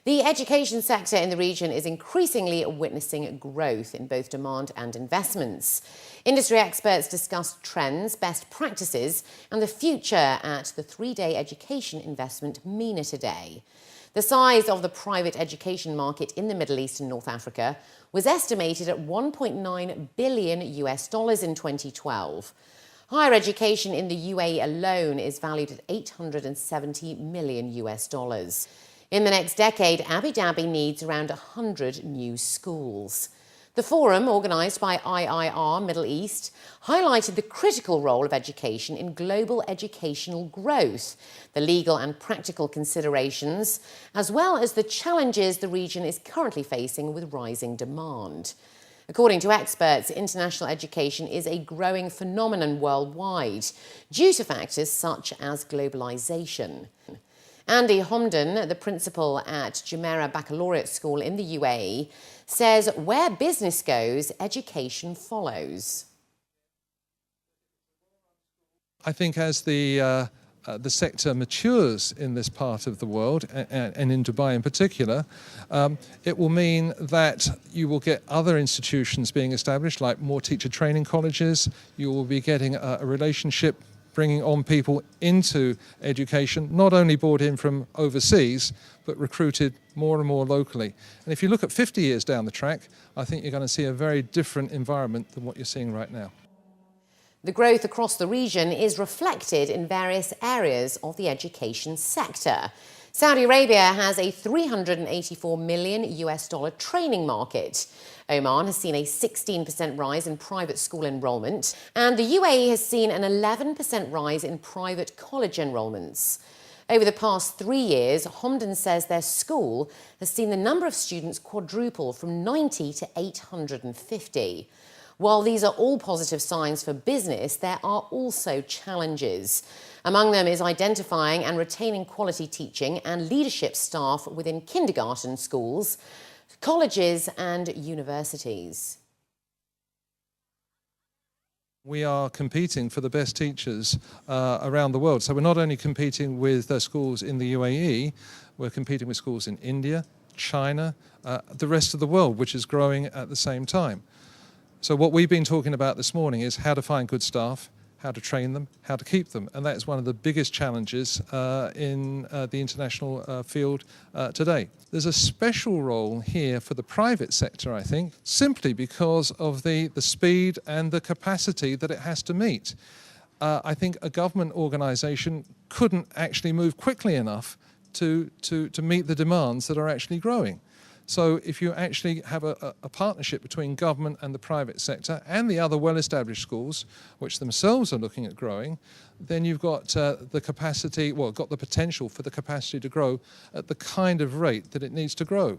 The education sector in the region is increasingly witnessing growth in both demand and investments. Industry experts discuss trends, best practices, and the future at the three-day education investment MENA today. The size of the private education market in the Middle East and North Africa was estimated at $1.9 billion in 2012. Higher education in the UAE alone is valued at $870 million. In the next decade, Abu Dhabi needs around 100 new schools. The forum, organised by IIR Middle East, highlighted the critical role of education in global educational growth, the legal and practical considerations, as well as the challenges the region is currently facing with rising demand. According to experts, international education is a growing phenomenon worldwide due to factors such as globalisation. Andy Homden, the principal at Jumeirah Baccalaureate School in the UAE, says where business goes, education follows. I think as the sector matures in this part of the world, and in Dubai in particular, it will mean that you will get other institutions being established, like more teacher training colleges. You will be getting a relationship bringing on people into education, not only brought in from overseas, but recruited more and more locally. And if you look at 50 years down the track, I think you're going to see a very different environment than what you're seeing right now. The growth across the region is reflected in various areas of the education sector. Saudi Arabia has a $384 million training market. Oman has seen a 16% rise in private school enrolment, and the UAE has seen an 11% rise in private college enrolments. Over the past 3 years, Homden says their school has seen the number of students quadruple from 90 to 850. While these are all positive signs for business, there are also challenges. Among them is identifying and retaining quality teaching and leadership staff within kindergarten schools, colleges and universities. We are competing for the best teachers around the world. So we're not only competing with schools in the UAE, we're competing with schools in India, China, the rest of the world, which is growing at the same time. So what we've been talking about this morning is how to find good staff, how to train them, how to keep them. And that is one of the biggest challenges in the international field today. There's a special role here for the private sector, I think, simply because of the speed and the capacity that it has to meet. I think a government organisation couldn't actually move quickly enough to meet the demands that are actually growing. So if you actually have a partnership between government and the private sector and the other well-established schools, which themselves are looking at growing, then you've got the capacity, well, got the potential for the capacity to grow at the kind of rate that it needs to grow.